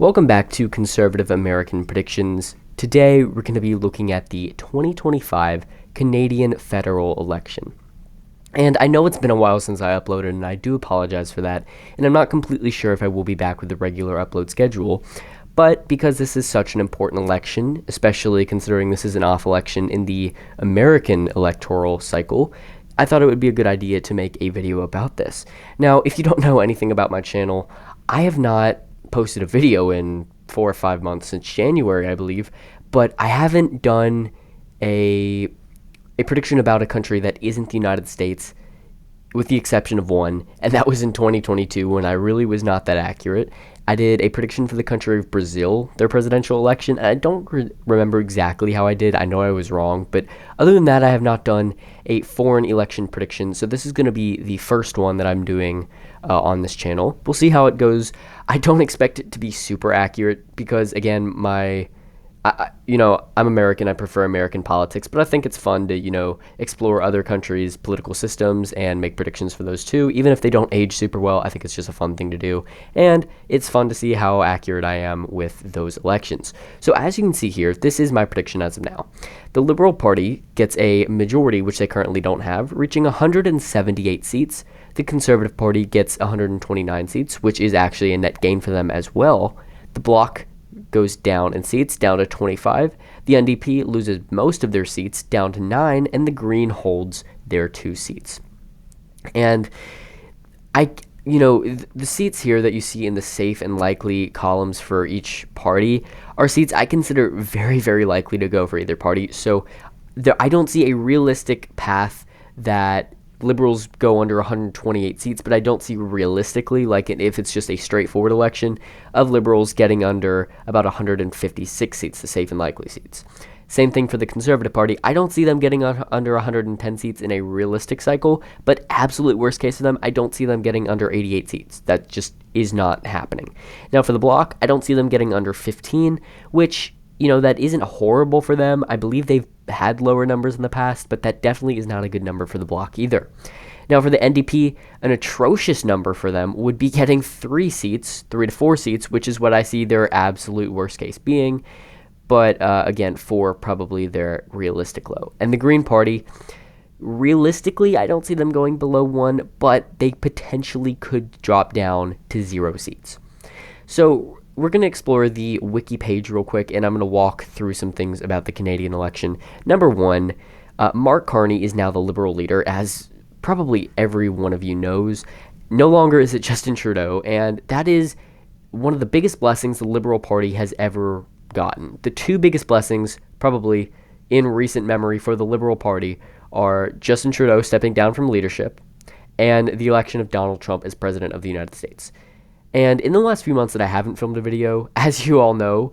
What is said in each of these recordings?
Welcome back to Conservative American Predictions. Today we're going to be looking at the 2025 Canadian federal election. And I know it's been a while since I uploaded, and I do apologize for that, and I'm not completely sure if I will be back with the regular upload schedule, but because this is such an important election, especially considering this is an off election in the American electoral cycle, I thought it would be a good idea to make a video about this. Now, if you don't know anything about my channel, I have not posted a video in 4 or 5 months, since January, I believe, but I haven't done a prediction about a country that isn't the United States, with the exception of one, and that was in 2022 when I really was not that accurate. I did a prediction for the country of Brazil, their presidential election, and I don't remember exactly how I did. I know I was wrong, but other than that, I have not done a foreign election prediction, so this is going to be the first one that I'm doing on this channel. We'll see how it goes. I don't expect it to be super accurate because, again, I'm American. I prefer American politics, but I think it's fun to, explore other countries' political systems and make predictions for those too. Even if they don't age super well, I think it's just a fun thing to do. And it's fun to see how accurate I am with those elections. So as you can see here, this is my prediction as of now. The Liberal Party gets a majority, which they currently don't have, reaching 178 seats. The Conservative Party gets 129 seats, which is actually a net gain for them as well. The Bloc goes down in seats, down to 25. The NDP loses most of their seats, down to 9, and the Green holds their 2 seats. And the seats here that you see in the safe and likely columns for each party are seats I consider very, very likely to go for either party. So I don't see a realistic path that Liberals go under 128 seats, but I don't see realistically, like if it's just a straightforward election, of Liberals getting under about 156 seats, the safe and likely seats. Same thing for the Conservative Party. I don't see them getting under 110 seats in a realistic cycle, but absolute worst case for them, I don't see them getting under 88 seats. That just is not happening. Now for the Bloc, I don't see them getting under 15, which that isn't horrible for them. I believe they've had lower numbers in the past, but that definitely is not a good number for the Bloc either. Now for the NDP, an atrocious number for them would be getting 3 to 4 seats, which is what I see their absolute worst case being. But again, 4 probably their realistic low. And the Green Party, realistically, I don't see them going below 1, but they potentially could drop down to 0 seats. So we're going to explore the wiki page real quick, and I'm going to walk through some things about the Canadian election. Number 1, Mark Carney is now the Liberal leader, as probably every one of you knows. No longer is it Justin Trudeau, and that is one of the biggest blessings the Liberal Party has ever gotten. The 2 biggest blessings, probably in recent memory for the Liberal Party, are Justin Trudeau stepping down from leadership and the election of Donald Trump as President of the United States. And in the last few months that I haven't filmed a video, as you all know,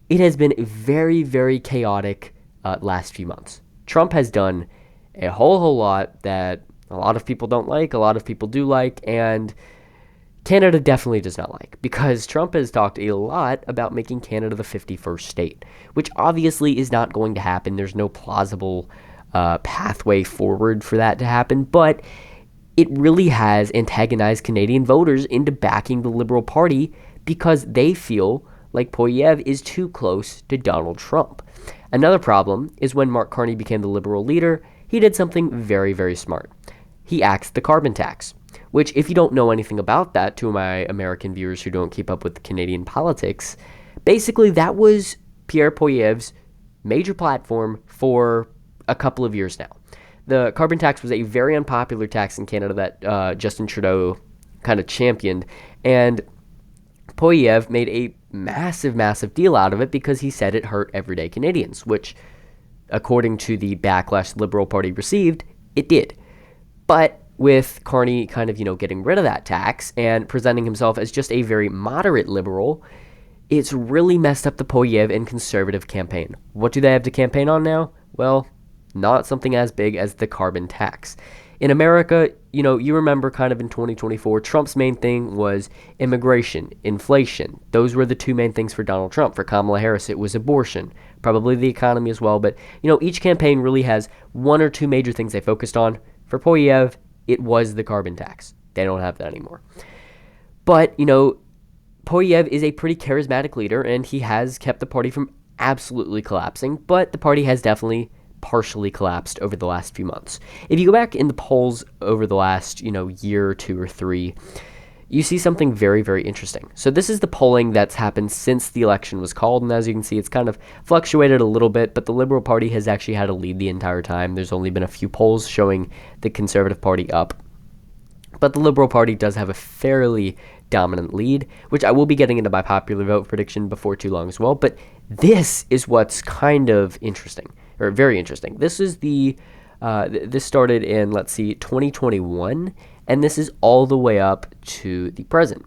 it has been a very, very chaotic last few months. Trump has done a whole lot that a lot of people don't like, a lot of people do like, and Canada definitely does not like, because Trump has talked a lot about making Canada the 51st state, which obviously is not going to happen. There's no plausible pathway forward for that to happen, but it really has antagonized Canadian voters into backing the Liberal Party because they feel like Polywave is too close to Donald Trump. Another problem is when Mark Carney became the Liberal leader, he did something very, very smart. He axed the carbon tax, which, if you don't know anything about that, to my American viewers who don't keep up with Canadian politics, basically that was Pierre Poilievre's major platform for a couple of years now. The carbon tax was a very unpopular tax in Canada that Justin Trudeau kind of championed, and Poilievre made a massive, massive deal out of it because he said it hurt everyday Canadians, which, according to the backlash the Liberal Party received, it did. But with Carney kind of, getting rid of that tax and presenting himself as just a very moderate liberal, it's really messed up the Polywave and Conservative campaign. What do they have to campaign on now? Well, not something as big as the carbon tax. In America, you remember kind of in 2024, Trump's main thing was immigration, inflation. Those were the 2 main things for Donald Trump. For Kamala Harris, it was abortion, probably the economy as well. But, each campaign really has 1 or 2 major things they focused on. For Polywave, it was the carbon tax. They don't have that anymore. But, Polyev is a pretty charismatic leader, and he has kept the party from absolutely collapsing, but the party has definitely partially collapsed over the last few months. If you go back in the polls over the last, year or two or three, you see something very, very interesting. So this is the polling that's happened since the election was called, and as you can see, it's kind of fluctuated a little bit, but the Liberal Party has actually had a lead the entire time. There's only been a few polls showing the Conservative Party up, but the Liberal Party does have a fairly dominant lead, which I will be getting into my popular vote prediction before too long as well, but this is what's kind of interesting, or very interesting. This is this started in, 2021, and this is all the way up to the present.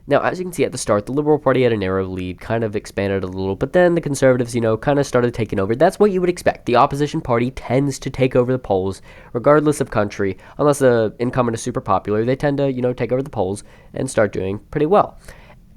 Now, as you can see at the start, the Liberal Party had a narrow lead, kind of expanded a little, but then the Conservatives, kind of started taking over. That's what you would expect. The opposition party tends to take over the polls, regardless of country. Unless the incumbent is super popular, they tend to, take over the polls and start doing pretty well.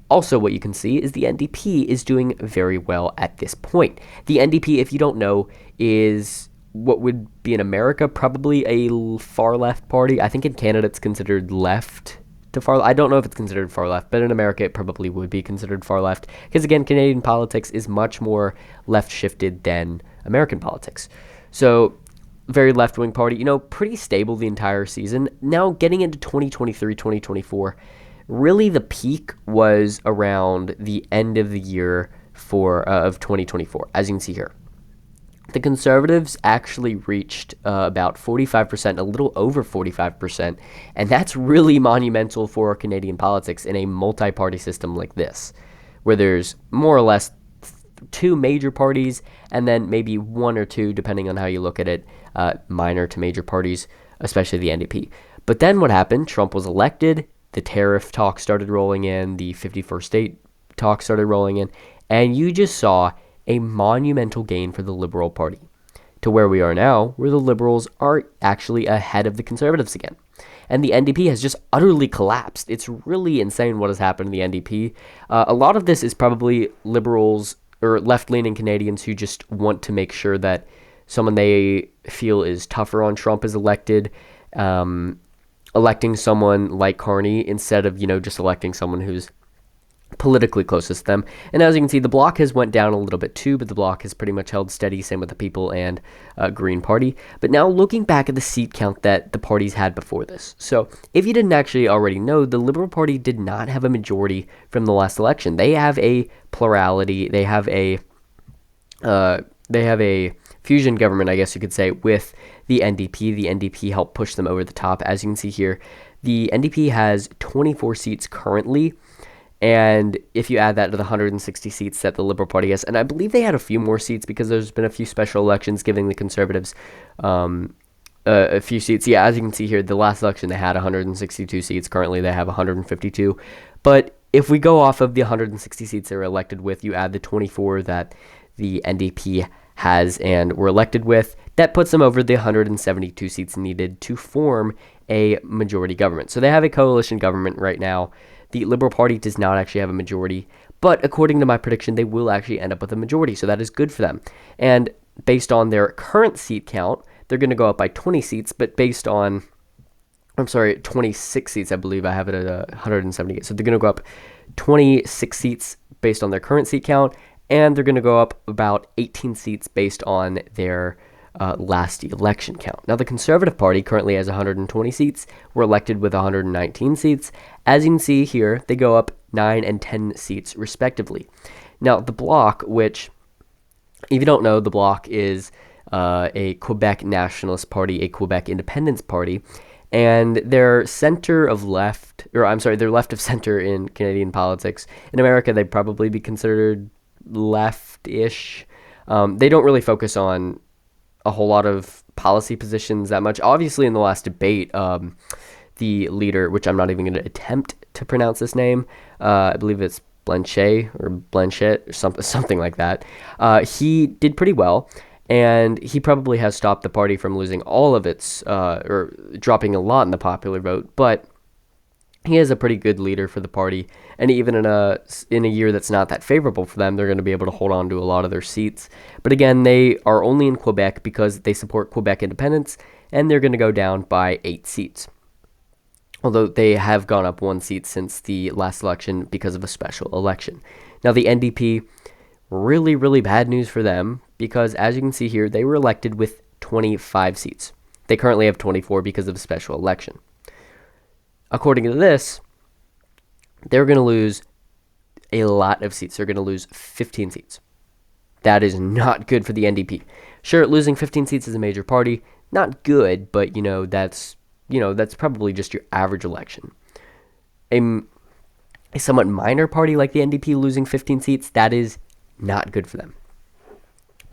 Also, what you can see is the NDP is doing very well at this point. The NDP, if you don't know, is what would be in America probably a far left party. I think in Canada it's considered left to far. I don't know if it's considered far left, but in America it probably would be considered far left because, again, Canadian politics is much more left shifted than American politics. So very left-wing party, pretty stable the entire season. Now getting into 2023, 2024, really the peak was around the end of the year of 2024, as you can see here. The Conservatives actually reached about 45%, a little over 45%, and that's really monumental for Canadian politics in a multi-party system like this, where there's more or less two major parties, and then maybe one or two, depending on how you look at it, minor to major parties, especially the NDP. But then what happened? Trump was elected, the tariff talk started rolling in, the 51st state talk started rolling in, and you just saw a monumental gain for the Liberal Party to where we are now, where the Liberals are actually ahead of the Conservatives again. And the NDP has just utterly collapsed. It's really insane what has happened to the NDP. A lot of this is probably Liberals or left-leaning Canadians who just want to make sure that someone they feel is tougher on Trump is elected, electing someone like Carney instead of, just electing someone who's politically closest to them. And as you can see, the Bloc has went down a little bit too, but the Bloc has pretty much held steady, same with the People and Green Party. But now looking back at the seat count that the parties had before this. So if you didn't actually already know, the Liberal Party did not have a majority from the last election. They have a plurality. They have a fusion government, I guess you could say, with the NDP. The NDP helped push them over the top. As you can see here, the NDP has 24 seats currently. And if you add that to the 160 seats that the Liberal Party has, and I believe they had a few more seats because there's been a few special elections giving the Conservatives a few seats. Yeah, as you can see here, the last election they had 162 seats. Currently they have 152. But if we go off of the 160 seats they were elected with, you add the 24 that the NDP has and were elected with, that puts them over the 172 seats needed to form a majority government. So they have a coalition government right now. The Liberal Party does not actually have a majority, but according to my prediction, they will actually end up with a majority, so that is good for them. And based on their current seat count, they're going to go up by 20 seats, but based on, 26 seats, I believe I have it at 178. So they're going to go up 26 seats based on their current seat count, and they're going to go up about 18 seats based on their last election count. Now, the Conservative Party currently has 120 seats. We're elected with 119 seats. As you can see here, they go up 9 and 10 seats respectively. Now, the Bloc, which, if you don't know, the Bloc is a Quebec nationalist party, a Quebec independence party, and they're they're left of center in Canadian politics. In America, they'd probably be considered left-ish. They don't really focus on a whole lot of policy positions that much. Obviously, in the last debate, the leader, which I'm not even going to attempt to pronounce this name, I believe it's Blanchet or something like that. He did pretty well, and he probably has stopped the party from losing all of its, or dropping a lot in the popular vote, but he is a pretty good leader for the party, and even in a year that's not that favorable for them, they're going to be able to hold on to a lot of their seats. But again, they are only in Quebec because they support Quebec independence, and they're going to go down by 8 seats. although they have gone up 1 seat since the last election because of a special election. Now, the NDP, really, really bad news for them because, as you can see here, they were elected with 25 seats. They currently have 24 because of a special election. According to this, they're going to lose a lot of seats. They're going to lose 15 seats. That is not good for the NDP. Sure, losing 15 seats is a major party. Not good, but that's probably just your average election. A somewhat minor party like the NDP losing 15 seats, that is not good for them.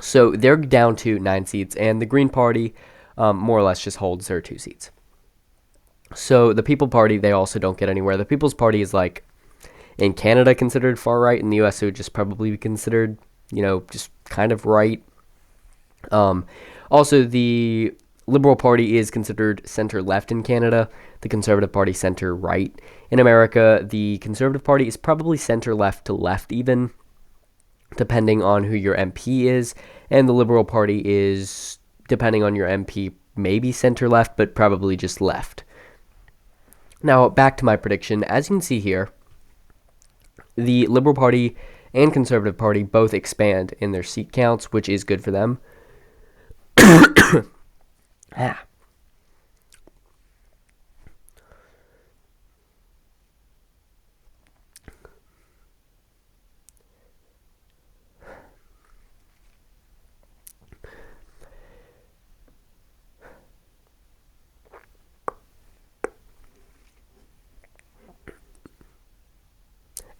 So they're down to 9 seats, and the Green Party more or less just holds their 2 seats. So the People Party, they also don't get anywhere. The People's Party is like, in Canada, considered far right. In the US, it would just probably be considered, just kind of right. Also, the Liberal Party is considered center-left in Canada. The Conservative Party, center-right. In America, the Conservative Party is probably center-left to left even, depending on who your MP is. And the Liberal Party is, depending on your MP, maybe center-left, but probably just left. Now, back to my prediction. As you can see here, the Liberal Party and Conservative Party both expand in their seat counts, which is good for them.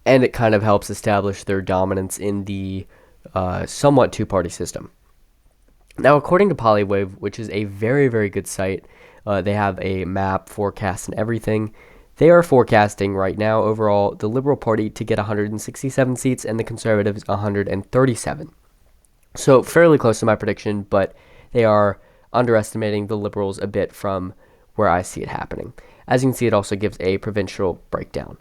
And it kind of helps establish their dominance in the somewhat two-party system. Now, according to Polywave, which is a very, very good site, they have a map, forecast, and everything. They are forecasting right now overall the Liberal Party to get 167 seats and the Conservatives 137. So fairly close to my prediction, but they are underestimating the Liberals a bit from where I see it happening. As you can see, it also gives a provincial breakdown.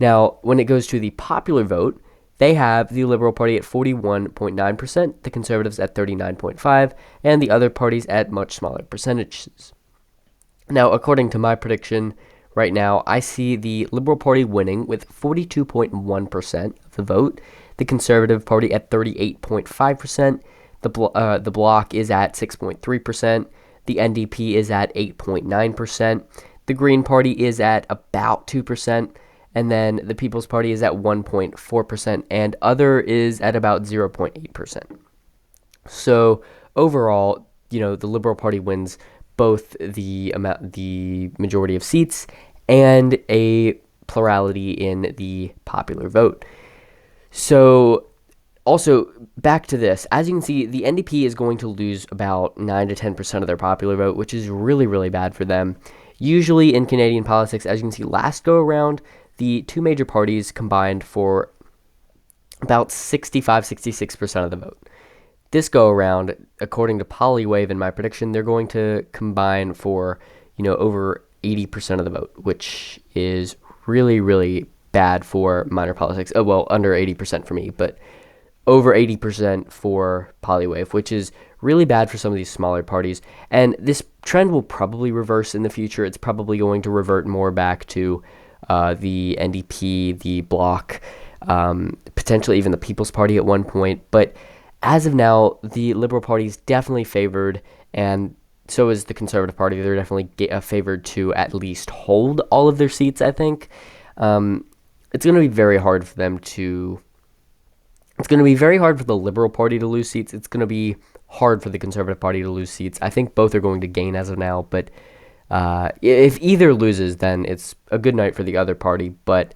Now, when it goes to the popular vote, they have the Liberal Party at 41.9%, the Conservatives at 39.5%, and the other parties at much smaller percentages. Now, according to my prediction right now, I see the Liberal Party winning with 42.1% of the vote, the Conservative Party at 38.5%, the Bloc is at 6.3%, the NDP is at 8.9%, the Green Party is at about 2%, and then the People's Party is at 1.4%, and other is at about 0.8%. So overall, the Liberal Party wins both the majority of seats and a plurality in the popular vote. So also, back to this, as you can see, the NDP is going to lose about 9 to 10% of their popular vote, which is really, really bad for them. Usually in Canadian politics, as you can see, last go around, the two major parties combined for about 65-66% of the vote. This go around, according to Polywave in my prediction, they're going to combine for, over 80% of the vote, which is really, really bad for minor politics. Oh, well, under 80% for me, but over 80% for Polywave, which is really bad for some of these smaller parties. And this trend will probably reverse in the future. It's probably going to revert more back to the NDP, the Bloc, potentially even the People's Party at one point. But as of now, the Liberal Party is definitely favored, and so is the Conservative Party. They're definitely favored to at least hold all of their seats, I think. It's going to be very hard for them to... It's going to be very hard for the Liberal Party to lose seats. It's going to be hard for the Conservative Party to lose seats. I think both are going to gain as of now, but if either loses, then it's a good night for the other party. But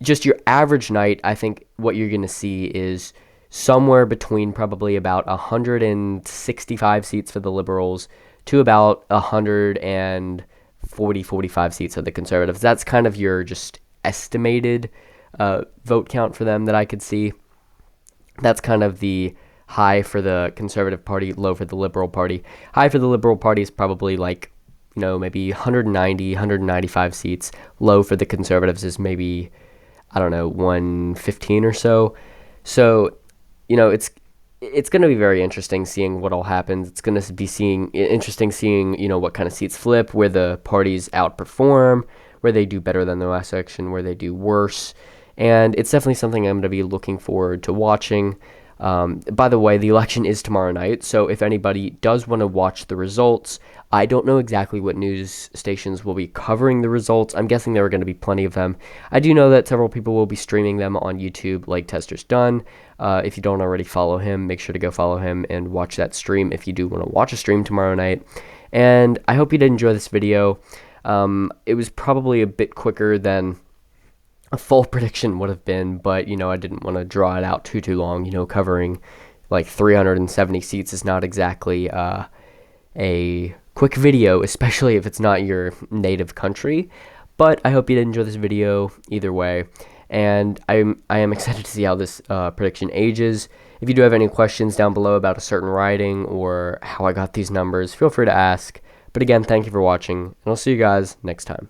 just your average night, I think what you're going to see is somewhere between probably about 165 seats for the Liberals to about 140-45 seats for the Conservatives. That's kind of your just estimated vote count for them that I could see. That's kind of the high for the Conservative Party, low for the Liberal Party. High for the Liberal Party is probably like, maybe 190, 195 seats. Low for the Conservatives is maybe, 115 or so. So, it's it's going to be very interesting seeing what all happens. It's going to be interesting seeing, what kind of seats flip, where the parties outperform, where they do better than the last election, where they do worse. And it's definitely something I'm going to be looking forward to watching. By the way, the election is tomorrow night, so if anybody does want to watch the results, I don't know exactly what news stations will be covering the results. I'm guessing there are going to be plenty of them. I do know that several people will be streaming them on YouTube, like Tester's Done. If you don't already follow him, make sure to go follow him and watch that stream if you do want to watch a stream tomorrow night. And I hope you did enjoy this video. It was probably a bit quicker than a full prediction would have been, but I didn't want to draw it out too long. Covering like 370 seats is not exactly a quick video, especially if it's not your native country. But I hope you did enjoy this video either way, and I am excited to see how this prediction ages. If you do have any questions down below about a certain riding or how I got these numbers, feel free to ask. But again, thank you for watching, and I'll see you guys next time.